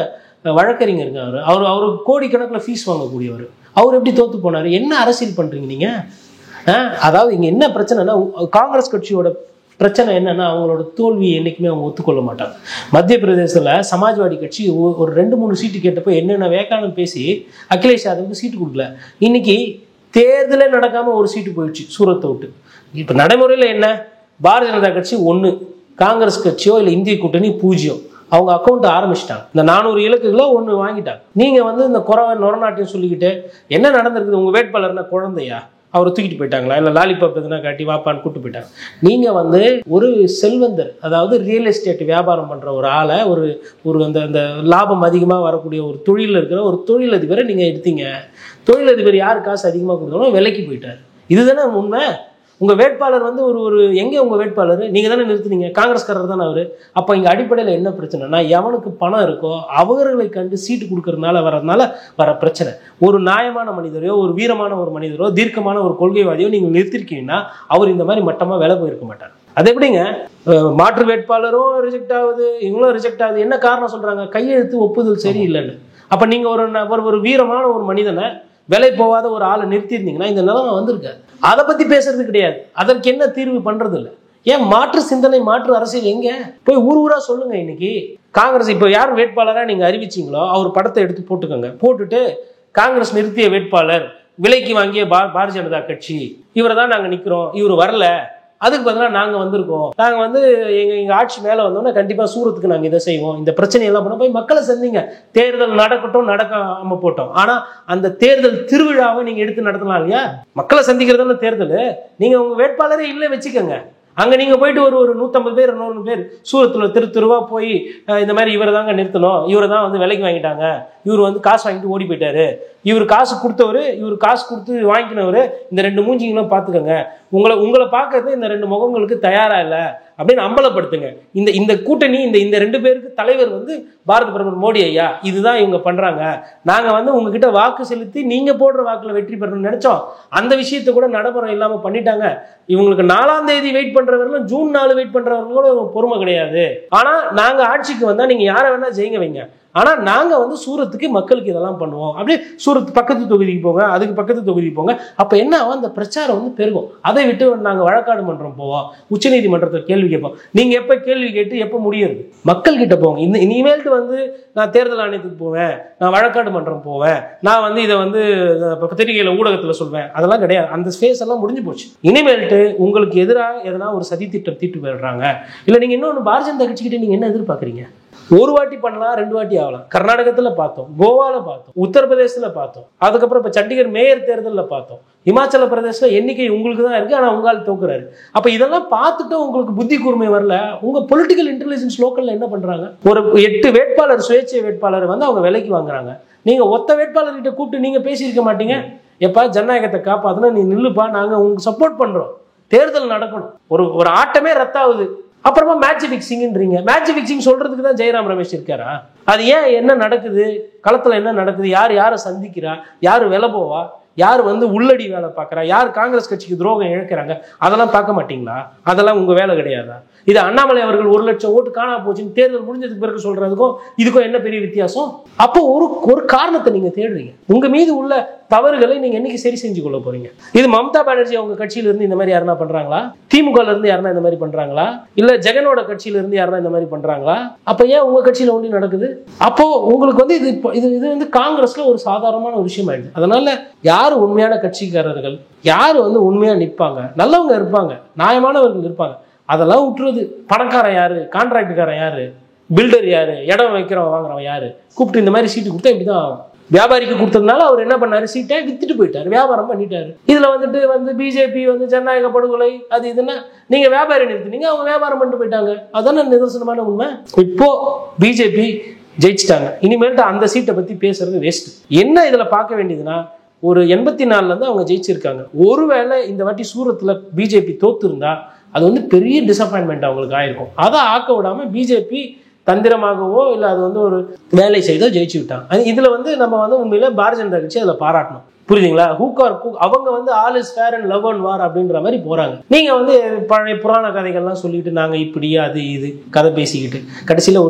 வழக்கறிஞருங்க அவரு கோடிக்கணக்கில் ஃபீஸ் வாங்கக்கூடியவர். அவர் எப்படி தோத்து போனாரு? என்ன அரசியல் பண்றீங்க நீங்க? அதாவது இங்க என்ன பிரச்சனைனா, காங்கிரஸ் கட்சியோட பிரச்சனை என்னன்னா, அவங்களோட தோல்வியை என்னைக்குமே அவங்க ஒத்துக்கொள்ள மாட்டாங்க. மத்திய பிரதேசத்துல சமாஜ்வாடி கட்சி ஒரு 2-3 சீட்டு கேட்டப்போ என்னென்ன வேக்கானு பேசி அகிலேஷ் யாதவுக்கு சீட்டு கொடுக்கல. இன்னைக்கு தேர்தலே நடக்காம ஒரு சீட்டு போயிடுச்சு சூரத்தை விட்டு. இப்ப நடைமுறையில என்ன, பாரதிய ஜனதா கட்சி 1, காங்கிரஸ் கட்சியோ இல்லை இந்திய கூட்டணி 0. அவங்க அக்கௌண்ட் ஆரம்பிச்சிட்டாங்க. இந்த 400 இலக்குகளோ 1 வாங்கிட்டாங்க. நீங்க வந்து இந்த குறவை நொரநாட்டியம் சொல்லிக்கிட்டு என்ன நடந்திருக்குது? உங்க வேட்பாளர்னா குழந்தையா? அவரை தூக்கிட்டு போயிட்டாங்களா? இல்லை லாலிபாப் எதுனா காட்டி வாப்பான்னு கூப்பிட்டு போயிட்டாங்க. நீங்கள் வந்து ஒரு செல்வந்தர், அதாவது ரியல் எஸ்டேட் வியாபாரம் பண்ணுற ஒரு ஆளை, ஒரு அந்த லாபம் அதிகமாக வரக்கூடிய ஒரு தொழிலில் இருக்கிற ஒரு தொழிலதிபரை நீங்கள் எடுத்தீங்க. தொழிலதிபர் யார் காசு அதிகமாக கொடுக்கணும் விலைக்கு போயிட்டார். இதுதானே உண்மை. உங்கள் வேட்பாளர் வந்து எங்கே உங்கள் வேட்பாளர்? நீங்கள் தானே நிறுத்துனீங்க, காங்கிரஸ்காரர் தானே அவர். அப்போ இங்கே அடிப்படையில் என்ன பிரச்சனைனா, எவனுக்கு பணம் இருக்கோ அவர்களை கண்டு சீட்டு கொடுக்கறதுனால வர பிரச்சனை. ஒரு நியாயமான மனிதரையோ, ஒரு வீரமான ஒரு மனிதரோ, தீர்க்கமான ஒரு கொள்கைவாதியோ நீங்கள் நிறுத்திருக்கீங்கன்னா அவர் இந்த மாதிரி மட்டமாக வேலை போயிருக்க மாட்டார். அது எப்படிங்க? மாற்று வேட்பாளரும் ரிஜெக்ட் ஆகுது, இவங்களும் ரிஜெக்ட் ஆகுது. என்ன காரணம் சொல்கிறாங்க? கையெழுத்து ஒப்புதல் சரியில்லைன்னு. அப்போ நீங்கள் ஒரு வீரமான ஒரு மனிதனை, விலை போகாத ஒரு ஆளை நிறுத்திருந்தீங்கன்னா இந்த நிலைமை வந்திருக்காது. அதை பத்தி பேசுறது கிடையாது. அதற்கு என்ன தீர்வு பண்றது இல்லை. ஏன் மாற்று சிந்தனை, மாற்று அரசியல் எங்க? போய் ஊரா சொல்லுங்க. இன்னைக்கு காங்கிரஸ் இப்போ யார் வேட்பாளரா நீங்க அறிவிச்சீங்களோ அவர் படத்தை எடுத்து போட்டுக்கோங்க. போட்டுட்டு காங்கிரஸ் நிறுத்திய வேட்பாளர், விலைக்கு வாங்கிய பாரதிய ஜனதா கட்சி, இவரை தான் நாங்க நிக்கிறோம், இவர் வரல, அதுக்கு பதிலாக நாங்கள் வந்திருக்கோம், நாங்கள் வந்து எங்கள் ஆட்சி மேலே வந்தோம்னா கண்டிப்பாக சூரத்துக்கு நாங்கள் இதை செய்வோம், இந்த பிரச்சனையெல்லாம் பண்ண போய் மக்களை சந்திங்க. தேர்தல் நடக்கட்டும், நடக்காம போட்டோம். ஆனால் அந்த தேர்தல் திருவிழாவை நீங்கள் எடுத்து நடத்தலாம் இல்லையா? மக்களை சந்திக்கிறதான தேர்தல். நீங்கள் உங்கள் வேட்பாளரே இல்லை வச்சுக்கோங்க. அங்கே நீங்கள் போயிட்டு ஒரு 150 பேர் 200 பேர் சூரத்தில் தெருவா போய் இந்த மாதிரி இவரை தாங்க நிறுத்தணும், இவரை தான் வந்து விலைக்கு வாங்கிட்டாங்க, இவர் வந்து காசு வாங்கிட்டு ஓடி போயிட்டாரு, இவர் காசு கொடுத்தவர், இவர் காசு கொடுத்து வாங்கினவர், இந்த 2 மூஞ்சிங்களும் பார்த்துக்கோங்க, உங்களை பார்க்கறது இந்த 2 முகங்களுக்கு தயாரா இல்லை அப்படின்னு அம்பலப்படுத்துங்க. இந்த கூட்டணி, இந்த 2 பேருக்கு தலைவர் வந்து பாரத பிரதமர் மோடி ஐயா, இதுதான் இவங்க பண்றாங்க. நாங்க வந்து உங்ககிட்ட வாக்கு செலுத்தி நீங்க போடுற வாக்குல வெற்றி பெறணும்னு நினைச்சோம். அந்த விஷயத்தை கூட நடைமுறை இல்லாம பண்ணிட்டாங்க. இவங்களுக்கு 4ஆம் தேதி வெயிட் பண்றவர்களும் ஜூன் 4 வெயிட் பண்றவர்களும் பொறுமை கிடையாது. ஆனா நாங்க ஆட்சிக்கு வந்தா நீங்க யாரை வேணா ஜெயிங்க வைங்க, ஆனா நாங்க வந்து சூரத்துக்கு மக்களுக்கு இதெல்லாம் பண்ணுவோம். அப்படியே சூரத் பக்கத்து தொகுதிக்கு போங்க, அதுக்கு பக்கத்து தொகுதிக்கு போங்க. அப்ப என்ன ஆகும்? அந்த பிரச்சாரம் வந்து பெருகும். அதை விட்டு நாங்க வழக்காடு மன்றம் போவோம், உச்சநீதிமன்றத்தை கேள்வி கேட்போம். நீங்க எப்ப கேள்வி கேட்டு எப்ப முடியுது? மக்கள் கிட்ட போங்க. இனிமேல்ட்டு வந்து நான் தேர்தல் ஆணையத்துக்கு போவேன், நான் வழக்காடு மன்றம் போவேன், நான் வந்து இதை வந்து பத்திரிகையில ஊடகத்துல சொல்வேன், அதெல்லாம் கிடையாது. அந்த ஸ்பேஸ் எல்லாம் முடிஞ்சு போச்சு. இனிமேல்ட்டு உங்களுக்கு எதிராக எதனா ஒரு சதி திட்டம் தீட்டு போயிடுறாங்க, இல்ல நீங்க இன்னொன்று பாரதிய ஜனதா கட்சிக்கிட்ட நீங்க என்ன எதிர்பார்க்குறீங்க? ஒரு வாட்டி பண்ணலாம், 2 வாட்டி ஆகலாம். கர்நாடகத்தில் பார்த்தோம், கோவாவில் பார்த்தோம், உத்தரப்பிரதேசத்தில் பார்த்தோம், அதுக்கப்புறம் இப்போ சண்டிகர் மேயர் தேர்தலில் பார்த்தோம், இமாச்சல பிரதேசத்தில் எண்ணிக்கை உங்களுக்கு தான் இருக்கு, ஆனால் உங்களால் தோக்குறாரு. அப்போ இதெல்லாம் பார்த்துட்டு உங்களுக்கு புத்தி கூர்மை வரல. உங்க பொலிட்டிக்கல் இன்டெலிஜென்ஸ் லோக்கல்ல என்ன பண்றாங்க? ஒரு 8 வேட்பாளர், சுயேட்சை வேட்பாளர் வந்து அவங்க விலைக்கு வாங்குறாங்க. நீங்க ஒத்த வேட்பாளர்கிட்ட கூப்பிட்டு நீங்க பேசியிருக்க மாட்டீங்க. எப்பா ஜனநாயகத்தை காப்பாத்துனா நீ நில்லுப்பா, நாங்க உங்களுக்கு சப்போர்ட் பண்றோம், தேர்தல் நடக்கணும். ஒரு ஆட்டமே ரத்தாகுது, அப்புறமா மேட்ச் ஃபிக்சிங்ன்றீங்க. மேட்ச் ஃபிக்சிங் சொல்றதுக்கு தான் ஜெயராம் ரமேஷ் இருக்காரா? அது ஏன்? என்ன நடக்குது களத்துல? என்ன நடக்குது? யாரை சந்திக்கிறா, யாரு விலை போவா, யார் வந்து உள்ளடி வேலை பார்க்குறா, யார் காங்கிரஸ் கட்சிக்கு துரோகம் இழக்கிறாங்க, அதெல்லாம் பார்க்க மாட்டீங்களா? அதெல்லாம் உங்க வேலை கிடையாதா? இது அண்ணாமலை அவர்கள் 1 லட்சம் ஓட்டு காணா போச்சுன்னு தேர்தல் முடிஞ்சதுக்கு பிறகு சொல்றதுக்கும் இதுக்கும் என்ன பெரிய வித்தியாசம்? அப்போ ஒரு காரணத்தை நீங்க தேடுறீங்க. உங்க மீது உள்ள தவறுகளை நீங்க என்னைக்கு சரி செஞ்சு கொள்ள போறீங்க? இது மம்தா பானர்ஜி அவங்க கட்சியில இருந்து இந்த மாதிரி யாருன்னா பண்றாங்களா? திமுக இருந்து யாருன்னா இந்த மாதிரி பண்றாங்களா? இல்ல ஜெகனோட கட்சியில இருந்து யாருன்னா இந்த மாதிரி பண்றாங்களா? அப்ப ஏன் உங்க கட்சியில ஒண்ணு நடக்குது? அப்போ உங்களுக்கு வந்து இது வந்து காங்கிரஸ்ல ஒரு சாதாரணமான ஒரு விஷயம் ஆயிடுது. அதனால யாரு உண்மையான கட்சிக்காரர்கள், யாரு வந்து உண்மையா நிற்பாங்க, நல்லவங்க இருப்பாங்க, நியாயமானவர்கள் இருப்பாங்க, அதெல்லாம் விட்டுறது. பணக்காரன் யாரு, கான்ட்ராக்டுக்காரன் யாரு, பில்டர் யாரு, இடம் வைக்கிறவன் வாங்குறவன் யாரு, கூப்பிட்டு இந்த மாதிரி சீட்டு கொடுத்தா இப்படிதான் ஆகும். வியாபாரிக்கு கொடுத்ததுனால அவர் என்ன பண்ணாரு? சீட்டை வித்துட்டு போயிட்டாரு, வியாபாரம் பண்ணிட்டாரு. இதுல வந்து பிஜேபி வந்து ஜனநாயக படுகொலை அது இதுன்னா நீங்க வியாபாரி நிறுத்தினீங்க, அவங்க வியாபாரம் பண்ணிட்டு போயிட்டாங்க. அதான நிதர்சனமான உண்மை. இப்போ பிஜேபி ஜெயிச்சிட்டாங்க, இனிமேல்ட்டு அந்த சீட்டை பத்தி பேசுறது வேஸ்ட். என்ன இதுல பார்க்க வேண்டியதுன்னா, ஒரு 84ல இருந்து அவங்க ஜெயிச்சிருக்காங்க. ஒருவேளை இந்த வாட்டி சூரத்துல பிஜேபி தோத்து இருந்தா அது வந்து பெரிய டிசப்பாயின்மெண்ட் அவங்களுக்கு ஆயிருக்கும். அதை ஆக்க விடாம பிஜேபி தந்திரமாகவோ இல்லை அது வந்து ஒரு வேலை செய்தோ ஜெயிச்சு விட்டாங்க. இதுல வந்து நம்ம வந்து உண்மையில பாரதிய ஜனதா கட்சி அதில் பாராட்டணும். புரியுதுங்களா? அவங்க வந்து all is fair and love and war அப்படின்ற மாதிரி போறாங்க. நீங்க வந்து பழைய புராண கதைகள்லாம் சொல்லிட்டு நாங்க இப்படி அது இது கதை பேசிக்கிட்டு கடைசியில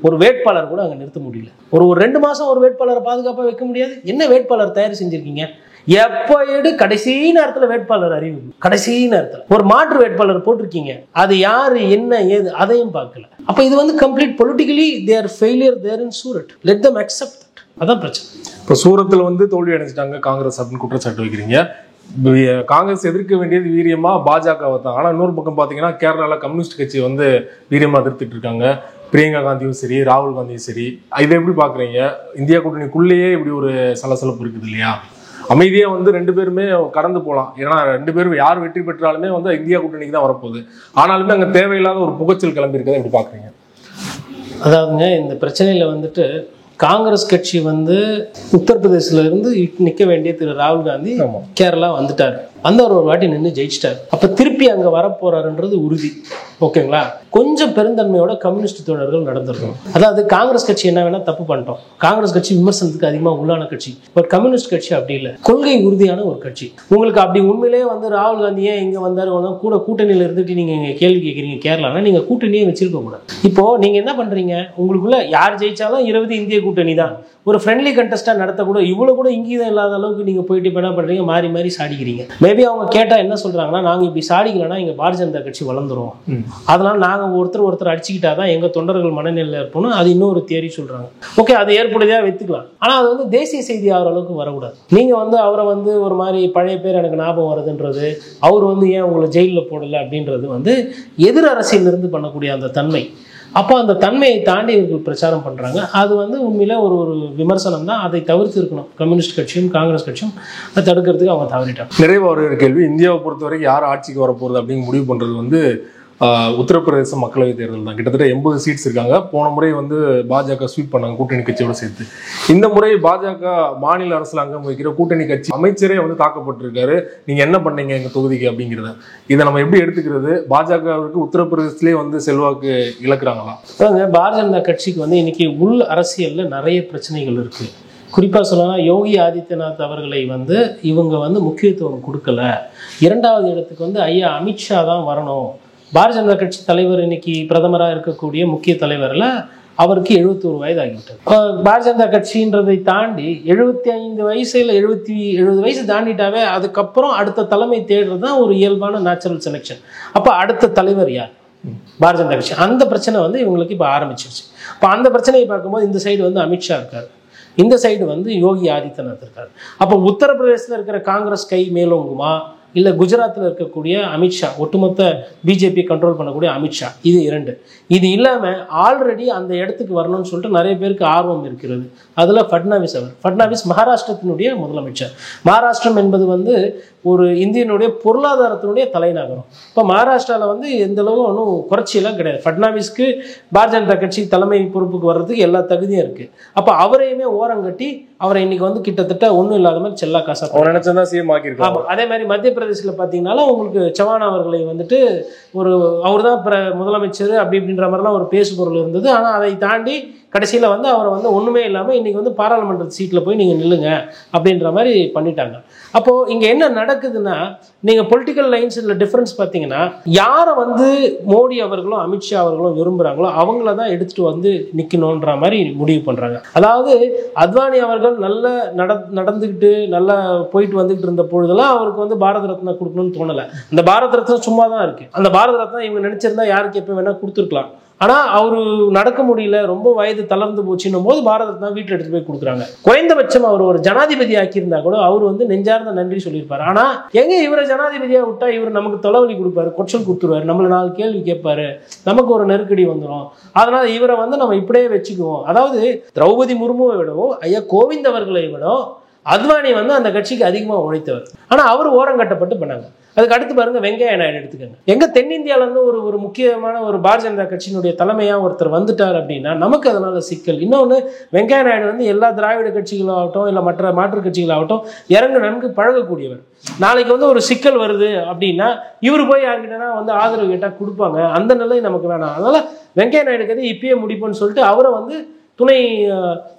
ஒரு வேட்பாளர் கூட அங்க நிறுத்த முடியல. ஒரு 2 மாசம் ஒரு வேட்பாளரை பாதுகாப்பா வைக்க முடியாது. என்ன வேட்பாளர் தயார் செஞ்சிருக்கீங்க? எப்போ கடைசி நேரத்தில் வேட்பாளர் அறிவிப்பு, கடைசி நேரத்தில் ஒரு மாற்று வேட்பாளர் போட்டிருக்கீங்க, அது யாரு என்ன ஏது அதையும் பார்க்கல. அப்ப இது வந்து complete politically their failure there in Surat. Let them accept that. அதான் பிரச்சனை. இப்போ சூரத்தில் வந்து தோல்வி அடைஞ்சிட்டாங்க காங்கிரஸ் அப்படின்னு குற்றச்சாட்டு வைக்கிறீங்க. காங்கிரஸ் எதிர்க்க வேண்டியது வீரியமா பாஜகவை தான். ஆனா இன்னொரு பக்கம் பாத்தீங்கன்னா கேரளால கம்யூனிஸ்ட் கட்சி வந்து வீரியமா எதிர்த்துட்டு இருக்காங்க. பிரியங்கா காந்தியும் சரி, ராகுல் காந்தியும் சரி. இதை எப்படி பாக்குறீங்க? இந்தியா கூட்டணிக்குள்ளேயே இப்படி ஒரு சலசலப்பு இருக்குது இல்லையா? அமைதியா வந்து ரெண்டு பேருமே கடந்து போகலாம். ஏன்னா ரெண்டு பேரும் யார் வெற்றி பெற்றாலுமே வந்து இந்தியா கூட்டணிக்கு தான் வரப்போகுது. ஆனாலுமே அங்க தேவையில்லாத ஒரு புகைச்சல் கிளம்பி இருக்கிறத எப்படி பாக்குறீங்க? அதாவதுங்க, இந்த பிரச்சனையில வந்துட்டு காங்கிரஸ் கட்சி வந்து உத்தரப்பிரதேசல இருந்து நிக்க வேண்டிய திரு ராகுல் காந்தி கேரளா வந்துட்டாரு. ஒரு வாட்டி நின்று ஜெயிச்சிட்டாரு. அப்ப திருப்பி அங்க வரப்போறாருன்றது உறுதி. ஓகேங்களா? கொஞ்சம் பெருந்தன்மையோட கம்யூனிஸ்ட் தோழர்கள் நடந்திருக்கணும். அதாவது காங்கிரஸ் கட்சி என்ன வேணா தப்பு பண்ணிட்டோம், காங்கிரஸ் கட்சி விமர்சனத்துக்கு அதிகமாக உள்ளான கட்சி. பட் கம்யூனிஸ்ட் கட்சி அப்படி இல்லை, கொள்கை உறுதியான ஒரு கட்சி. உங்களுக்கு அப்படி உண்மையிலேயே வந்து ராகுல் காந்தியே இங்க வந்தாரு கூட கூட்டணியில இருந்துட்டு நீங்க இங்க கேள்வி கேட்கறீங்க கேரளானா, நீங்க கூட்டணியே வச்சிருக்க கூடாது. இப்போ நீங்க என்ன பண்றீங்க? உங்களுக்குள்ள யார் ஜெயிச்சாலும் 20 இந்திய கூட்டணி தான். ஒரு ஃப்ரெண்ட்லி கண்டெஸ்டா நடத்தக்கூட இவ்வளவு கூட இங்கீதம் இல்லாத அளவுக்கு நீங்க போயிட்டு இப்ப என்ன பண்றீங்க? மாறி மாறி சாடிக்கிறீங்க. மேபி அவங்க கேட்டா என்ன சொல்றாங்கன்னா, நாங்க இப்படி சாடிக்கலன்னா எங்க பாரதிய ஜனதா கட்சி வளர்ந்துரும், அதனால நாங்க ஒருத்தர் அடிச்சுக்கிட்டாதான் எங்க தொண்டர்கள் மனநிலையில இருப்போம். அது இன்னொரு தியரி சொல்றாங்க. ஓகே, அது ஏற்புடையதா வைத்துக்கலாம். ஆனா அது வந்து தேசிய செய்தி ஆகிற அளவுக்கு வரக்கூடாது. நீங்க வந்து அவரை வந்து ஒரு மாதிரி பழைய பேர் எனக்கு ஞாபகம் வருதுன்றது, அவர் வந்து ஏன் உங்களை ஜெயிலில் போடல அப்படின்றது வந்து எதிர் அரசியல் இருந்து பண்ணக்கூடிய அந்த தன்மை. அப்போ அந்த தன்மையை தாண்டி இவர்கள் பிரச்சாரம் பண்றாங்க. அது வந்து உண்மையில ஒரு விமர்சனம் தான். அதை தவிர்த்து இருக்கணும் கம்யூனிஸ்ட் கட்சியும் காங்கிரஸ் கட்சியும். அதை தடுக்கிறதுக்கு அவங்க தவறிட்டாங்க. நிறைவா ஒரு கேள்வி, இந்தியாவை பொறுத்தவரைக்கும் யார் ஆட்சிக்கு வரப்போகுது அப்படின்னு முடிவு பண்றது வந்து உத்தரப்பிரதேச மக்களவை தேர்தல் தான். கிட்டத்தட்ட 80 சீட்ஸ் இருக்காங்க. போன முறை வந்து பாஜக ஸ்வீப் பண்ணாங்க கூட்டணி கட்சியோட சேர்த்து. இந்த முறை பாஜக மாநில அரசுல அங்கம் வகிக்கிற கூட்டணி கட்சி அமைச்சரே வந்து தாக்கப்பட்டிருக்காரு. நீங்க என்ன பண்ணீங்க எங்க தொகுதிக்கு அப்படிங்கிறத. இதை நம்ம எப்படி எடுத்துக்கிறது? பாஜகவுக்கு உத்தரப்பிரதேசத்திலே வந்து செல்வாக்கு இழக்கிறாங்களா? பாரதிய ஜனதா கட்சிக்கு வந்து இன்னைக்கு உள் அரசியல்ல நிறைய பிரச்சனைகள் இருக்கு. குறிப்பாக சொல்லலாம், யோகி ஆதித்யநாத் அவர்களை வந்து இவங்க வந்து முக்கியத்துவம் கொடுக்கல. இரண்டாவது இடத்துக்கு வந்து ஐயா அமித்ஷா தான் வரணும். பாரதிய ஜனதா கட்சி தலைவர் இன்னைக்கு பிரதமராக இருக்கக்கூடிய முக்கிய தலைவரில் அவருக்கு 71 வயது ஆகிவிட்டது. பாரதிய ஜனதா கட்சின்றதை தாண்டி 75 வயசுல 70 வயசு தாண்டிட்டாவே அதுக்கப்புறம் அடுத்த தலைமை தேடுறது தான் ஒரு இயல்பான நேச்சுரல் செலெக்ஷன். அப்போ அடுத்த தலைவர் யார்? பாரதிய ஜனதா கட்சி. அந்த பிரச்சனை வந்து இவங்களுக்கு இப்போ ஆரம்பிச்சிருச்சு. இப்போ அந்த பிரச்சனையை பார்க்கும்போது இந்த சைடு வந்து அமித்ஷா இருக்காரு, இந்த சைடு வந்து யோகி ஆதித்யநாத் இருக்காரு. அப்போ உத்தரப்பிரதேசத்தில் இருக்கிற காங்கிரஸ் கை மேலோங்குமா, இல்லை குஜராத்தில் இருக்கக்கூடிய அமித்ஷா, ஒட்டுமொத்த பிஜேபி கண்ட்ரோல் பண்ணக்கூடிய அமித்ஷா, இது இரண்டு. இது இல்லாமல் ஆல்ரெடி அந்த இடத்துக்கு வரணும்னு சொல்லிட்டு நிறைய பேருக்கு ஆர்வம் இருக்கிறது. அதில் ஃபட்னாவிஸ் மகாராஷ்டிரத்தினுடைய முதலமைச்சர். மகாராஷ்டிரம் என்பது வந்து ஒரு இந்தியனுடைய பொருளாதாரத்தினுடைய தலைநகரம். இப்போ மகாராஷ்டிராவில் வந்து எந்த அளவு ஒன்றும் குறைச்சியெல்லாம் கிடையாது. ஃபட்னாவிஸ்க்கு பாரதிய ஜனதா கட்சி தலைமை பொறுப்புக்கு வர்றதுக்கு எல்லா தகுதியும் இருக்குது. அப்போ அவரையுமே ஓரங்கட்டி அவரை இன்னைக்கு வந்து கிட்டத்தட்ட ஒன்றும் இல்லாத மாதிரி செல்லா காசா நினைச்சதான் சிஎம் ஆக்கியிருக்காங்க. அதே மாதிரி மத்திய பிரதேசத்தில் பார்த்தீங்கன்னாலும் உங்களுக்கு சவான் அவர்களை வந்துட்டு அவர் தான் முதலமைச்சர் அப்படி இப்படின்ற மாதிரிலாம் ஒரு பேசுபொருள் இருந்தது. ஆனால் அதை தாண்டி கடைசியில் வந்து அவரை வந்து ஒன்றுமே இல்லாமல் இன்றைக்கி வந்து பாராளுமன்ற சீட்டில் போய் நீங்கள் நில்லுங்க அப்படின்ற மாதிரி பண்ணிட்டாங்க. அப்போது இங்கே என்ன நடக்குதுன்னா, நீங்கள் பொலிட்டிக்கல் லைன்ஸில் டிஃப்ரென்ஸ் பார்த்தீங்கன்னா, யாரை வந்து மோடி அவர்களும் அமித்ஷா அவர்களும் விரும்புகிறாங்களோ அவங்கள தான் எடுத்துகிட்டு வந்து நிற்கணுன்ற மாதிரி முடிவு பண்ணுறாங்க. அதாவது அத்வானி அவர்கள் நல்ல நடந்துக்கிட்டு நல்லா போயிட்டு வந்துக்கிட்டு இருந்த பொழுதெல்லாம் அவருக்கு வந்து பாரத ரத்னா கொடுக்கணும்னு தோணலை. அந்த பாரத ரத்னா சும்மா தான் இருக்குது. அந்த பாரத ரத்னா இவங்க நினச்சிருந்தா யாருக்கு எப்போ வேணால் கொடுத்துருக்கலாம். ஆனால் அவரு நடக்க முடியல, ரொம்ப வயது தளர்ந்து போச்சுன்னும் போது பாரத ரத்னா வீட்டில் எடுத்து போய் கொடுக்குறாங்க. குறைந்தபட்சம் அவர் ஒரு ஜனாதிபதி ஆக்கியிருந்தா கூட அவர் வந்து நெஞ்சார்ந்த நன்றி சொல்லியிருப்பாரு. ஆனால் எங்க இவரை ஜனாதிபதியாக விட்டா இவர் நமக்கு தொலைவலி கொடுப்பாரு, கொச்சல் கொடுத்துருவாரு, நம்மள 4 கேள்வி கேட்பாரு, நமக்கு ஒரு நெருக்கடி வந்துடும். அதனால இவரை வந்து நம்ம இப்படியே வச்சுக்குவோம். அதாவது திரௌபதி முர்முவை விடவும் ஐயா கோவிந்த் அவர்களை விடவும் அத்வானி வந்து அந்த கட்சிக்கு அதிகமாக உழைத்தவர். ஆனால் அவர் ஓரங்கட்டப்பட்டு பண்ணாங்க. அதுக்கு அடுத்து பாருங்க, வெங்கையா நாயுடு எடுத்துக்கங்க. எங்க தென்னிந்தியாவிலேருந்து ஒரு முக்கியமான ஒரு பாரதிய ஜனதா கட்சியினுடைய தலைமையா ஒருத்தர் வந்துட்டார் அப்படின்னா நமக்கு அதனால சிக்கல். இன்னொன்று, வெங்கையா நாயுடு வந்து எல்லா திராவிட கட்சிகளாகட்டும் இல்லை மற்ற மாற்று கட்சிகளாகட்டும் நன்கு பழகக்கூடியவர். நாளைக்கு வந்து ஒரு சிக்கல் வருது அப்படின்னா இவர் போய் யார்கிட்டனா வந்து ஆதரவு கேட்டால் கொடுப்பாங்க. அந்த நிலை நமக்கு வேணாம். அதனால வெங்கையா நாயுடுக்கு இப்பயே முடிப்போன்னு சொல்லிட்டு அவரை வந்து துணை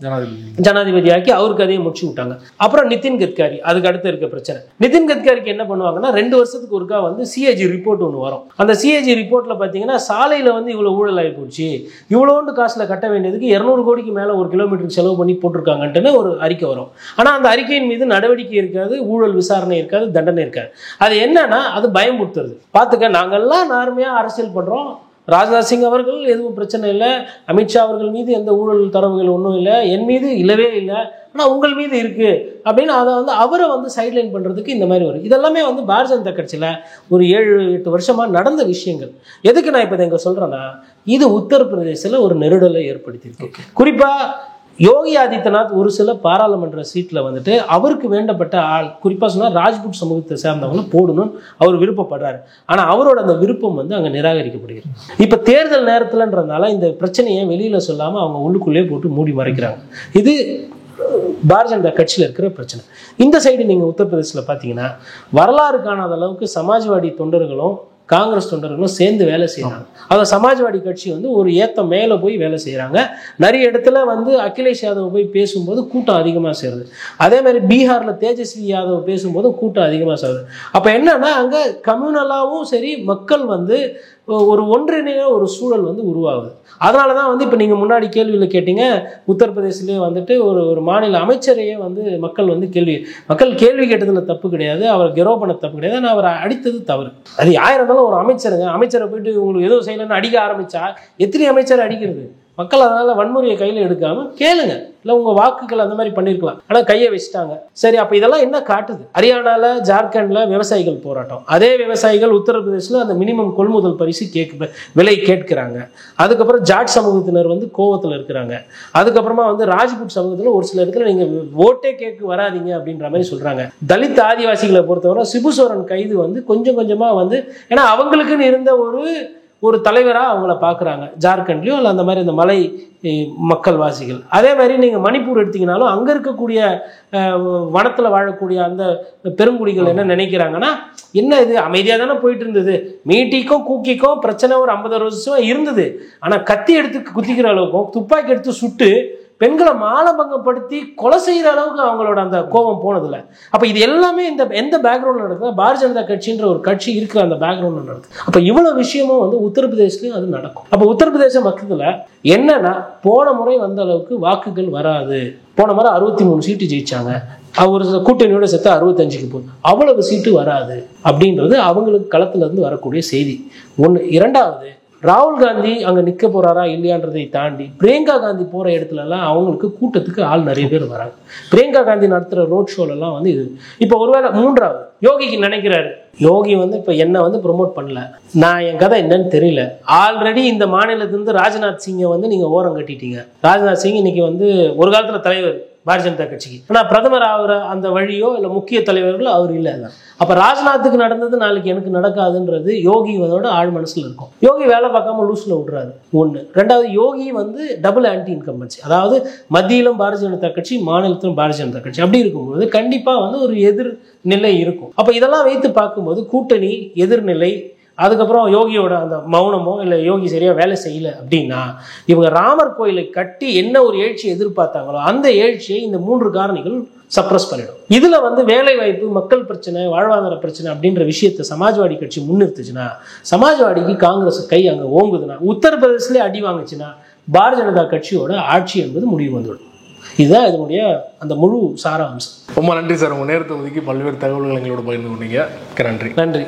ஜனாதிபதி ஜனாதிபதியாக்கி அவருக்கு அதையும் முடிச்சு விட்டாங்க. அப்புறம் நிதின் கட்காரி, அதுக்கு அடுத்து இருக்க பிரச்சனை. நிதின் கட்காரிக்கு என்ன பண்ணுவாங்கன்னா 2 வருஷத்துக்கு ஒருக்கா வந்து சிஏஜி ரிப்போர்ட் ஒன்று வரும். அந்த சிஏஜி ரிப்போர்ட்ல பார்த்தீங்கன்னா சாலையில் வந்து இவ்வளோ ஊழல் ஆகி போச்சு, இவ்வளோண்டு காசில் கட்ட வேண்டியதுக்கு 200 கோடிக்கு மேலே ஒரு கிலோமீட்டருக்கு செலவு பண்ணி போட்டிருக்காங்கன்ட்டுன்னு ஒரு அறிக்கை வரும். ஆனால் அந்த அறிக்கையின் மீது நடவடிக்கை இருக்காது, ஊழல் விசாரணை இருக்காது, தண்டனை இருக்காது. அது என்னன்னா அது பயமுறுத்துறது. பார்த்துக்க, நாங்கள்லாம் நார்மையாக அரசியல் பண்ணுறோம், ராஜ்நாத் சிங் அவர்கள் எதுவும் பிரச்சனை இல்லை, அமித்ஷா அவர்கள் மீது எந்த ஊழல் தரவுகள் ஒன்றும் இல்லை, என் மீது இல்லவே இல்லை, ஆனால் உங்கள் மீது இருக்கு அப்படின்னு அதை வந்து அவரை வந்து சைட்லைன் பண்ணுறதுக்கு இந்த மாதிரி வரும். இதெல்லாமே வந்து பாரதிய ஜனதா கட்சியில் ஒரு 7-8 வருஷமாக நடந்த விஷயங்கள். எதுக்கு நான் இப்போ இங்கே சொல்கிறேன்னா, இது உத்தரப்பிரதேசத்தில் ஒரு நெருடலை ஏற்படுத்தியிருக்கு. குறிப்பாக யோகி ஆதித்யநாத் ஒரு சில பாராளுமன்ற சீட்டில் வந்துட்டு அவருக்கு வேண்டப்பட்ட ஆள், குறிப்பாக சொன்னால் ராஜ்புட் சமூகத்தை சேர்ந்தவங்களை போடணும்னு அவர் விருப்பப்படுறாரு. ஆனால் அவரோட அந்த விருப்பம் வந்து அங்கே நிராகரிக்கப்படுகிறது. இப்போ தேர்தல் நேரத்தில்ன்றதுனால இந்த பிரச்சனையை வெளியில் சொல்லாமல் அவங்க உள்ளுக்குள்ளேயே போட்டு மூடி மறைக்கிறாங்க. இது பாரதிய ஜனதா கட்சியில் இருக்கிற பிரச்சனை. இந்த சைடு நீங்கள் உத்தரப்பிரதேசத்தில் பார்த்தீங்கன்னா வரலாறு காணாத அளவுக்கு சமாஜ்வாடி தொண்டர்களும் காங்கிரஸ் தொண்டர்களும் சேர்ந்து வேலை செய்யறாங்க. அதை சமாஜ்வாடி கட்சி வந்து ஒரு ஏத்தம் மேலே போய் வேலை செய்கிறாங்க. நிறைய இடத்துல வந்து அகிலேஷ் யாதவ் போய் பேசும்போது கூட்டம் அதிகமாக சேருது. அதே மாதிரி பீகாரில் தேஜஸ்வி யாதவ் பேசும்போது கூட்டம் அதிகமாக சேருது. அப்போ என்னன்னா அங்கே கம்யூனலாகவும் சரி மக்கள் வந்து ஒரு ஒன்றிணைய ஒரு சூழல் வந்து உருவாகுது. அதனால தான் வந்து இப்போ நீங்கள் முன்னாடி கேள்வியில் கேட்டீங்க, உத்தரப்பிரதேசிலே வந்துட்டு ஒரு மாநில அமைச்சரையே வந்து மக்கள் கேள்வி கேட்டதுல தப்பு கிடையாது, அவர் கெரோ பண்ண தப்பு கிடையாது, ஆனால் அவரை அடித்தது தவறு. அது யார் இருந்தாலும் ஒரு அமைச்சரை போயிட்டு உங்களுக்கு ஏதோ செய்யலன்னு அடிக்க ஆரம்பிச்சா எத்தனை அமைச்சரை அடிக்கிறது? மக்கள் அதனால வன்முறையை கையில் எடுக்காம கேளுங்க, இல்லை உங்க வாக்குகள் அந்த மாதிரி பண்ணிருக்கலாம், ஆனால் கையை வச்சுட்டாங்க. சரி, அப்ப இதெல்லாம் என்ன காட்டுது? ஹரியானால ஜார்க்கண்ட்ல விவசாயிகள் போராட்டம், அதே விவசாயிகள் உத்தரப்பிரதேசில் அந்த மினிமம் கொள்முதல் பரிசு விலை கேட்கிறாங்க. அதுக்கப்புறம் ஜாட் சமூகத்தினர் வந்து கோவத்தில் இருக்கிறாங்க. அதுக்கப்புறமா வந்து ராஜ்புட் சமூகத்தில் ஒரு சில இடத்துல நீங்க ஓட்டே கேட்க வராதிங்க அப்படின்ற மாதிரி சொல்றாங்க. தலித் ஆதிவாசிகளை பொறுத்தவரை சிபு சோரன் கைது வந்து கொஞ்சம் கொஞ்சமா வந்து, ஏன்னா அவங்களுக்குன்னு இருந்த ஒரு தலைவராக அவங்கள பார்க்குறாங்க ஜார்க்கண்ட்லையும், இல்லை அந்த மாதிரி இந்த மலை மக்கள் வாசிகள். அதே மாதிரி நீங்கள் மணிப்பூர் எடுத்தீங்கனாலும் அங்கே இருக்கக்கூடிய வனத்தில் வாழக்கூடிய அந்த பெருங்குடிகள் என்ன நினைக்கிறாங்கன்னா, என்ன இது அமைதியாக தானே போயிட்டு இருந்தது, மீட்டிக்கும் கூக்கிக்கும் பிரச்சனை ஒரு 50-60 வருஷம் இருந்தது, ஆனால் கத்தி எடுத்து குத்திக்கிற அளவுக்கும் துப்பாக்கி எடுத்து சுட்டு பெண்களை மானபங்கப்படுத்தி கொலை செய்கிற அளவுக்கு அவங்களோட அந்த கோபம் போனதில்லை. அப்போ இது எல்லாமே எந்த பேக்ரவுண்டில் நடக்குது? பாரதிய ஜனதா கட்சின்ற ஒரு கட்சி இருக்கிற அந்த பேக்ரவுண்டில் நடக்குது. அப்போ இவ்வளோ விஷயமும் வந்து உத்தரப்பிரதேசலையும் அது நடக்கும். அப்போ உத்தரப்பிரதேச மக்களில் என்னன்னா, போன முறை வந்த அளவுக்கு வாக்குகள் வராது. போன முறை 63 சீட்டு ஜெயிச்சாங்க, ஒரு கூட்டணியோட சேர்த்து 65க்கு போகுது, அவ்வளவு சீட்டு வராது அப்படின்றது அவங்களுக்கு களத்துல இருந்து வரக்கூடிய செய்தி ஒன்று. இரண்டாவது, ராகுல் காந்தி அங்கே நிற்க போறாரா இல்லையான்றதை தாண்டி பிரியங்கா காந்தி போகிற இடத்துலலாம் அவங்களுக்கு கூட்டத்துக்கு ஆள் நிறைய பேர் வராங்க. பிரியங்கா காந்தி நடத்துகிற ரோட் ஷோலெல்லாம் வந்து இது. இப்போ ஒருவேளை மூன்றாவது யோகிக்கு நினைக்கிறாரு, யோகி வந்து இப்போ என்ன வந்து ப்ரொமோட் பண்ணல, நான் என் கதை என்னன்னு தெரியல, ஆல்ரெடி இந்த மாநிலத்திலிருந்து ராஜ்நாத் சிங்கை வந்து நீங்கள் ஓரம் கட்டிட்டீங்க. ராஜ்நாத் சிங் இன்னைக்கு வந்து ஒரு காலத்தில் தலைவர் பாரதிய ஜனதா கட்சிக்கு, ஆனால் பிரதமர் ஆகிற அந்த வழியோ இல்லை முக்கிய தலைவர்களோ அவர் இல்லை. அப்போ ராஜ்நாத்துக்கு நடந்தது நாளைக்கு எனக்கு நடக்காதுன்றது யோகி அதோட ஆழ் மனசில் இருக்கும். யோகி வேலை பார்க்காம லூஸில் விட்றாரு ஒன்று. ரெண்டாவது, யோகி வந்து டபுள் ஆன்டி இன்கம்பன்சி, அதாவது மத்தியிலும் பாரதிய ஜனதா கட்சி, மாநிலத்திலும் பாரதிய ஜனதா கட்சி. அப்படி இருக்கும்போது கண்டிப்பாக வந்து ஒரு எதிர்நிலை இருக்கும். அப்போ இதெல்லாம் வைத்து பார்க்கும்போது கூட்டணி, எதிர்நிலை, அதுக்கப்புறம் யோகியோட அந்த மௌனமோ இல்லை யோகி சரியா வேலை செய்யல அப்படின்னா, இவங்க ராமர் கோயிலை கட்டி என்ன ஒரு எழுச்சியை எதிர்பார்த்தாங்களோ அந்த எழுச்சியை இந்த 3 காரணிகள் சப்ரஸ் பண்ணிடும். இதுல வந்து வேலை வாய்ப்பு, மக்கள் பிரச்சனை, வாழ்வாதார பிரச்சனை அப்படின்ற விஷயத்தை சமாஜ்வாடி கட்சி முன்னிறுத்துச்சுன்னா, சமாஜ்வாடிக்கு காங்கிரஸ் கை அங்கே ஓங்குதுன்னா, உத்தரப்பிரதேசலே அடி வாங்குச்சுன்னா, பாரதிய ஜனதா கட்சியோட ஆட்சி என்பது முடிவு வந்துவிடும். இதுதான் இதனுடைய அந்த முழு சாராம்சம். ரொம்ப நன்றி சார், உங்க நேரத்தை ஒதுக்கி பல்வேறு தகவல்கள் எங்களோட பகிர்ந்து கொண்டீங்க. நன்றி.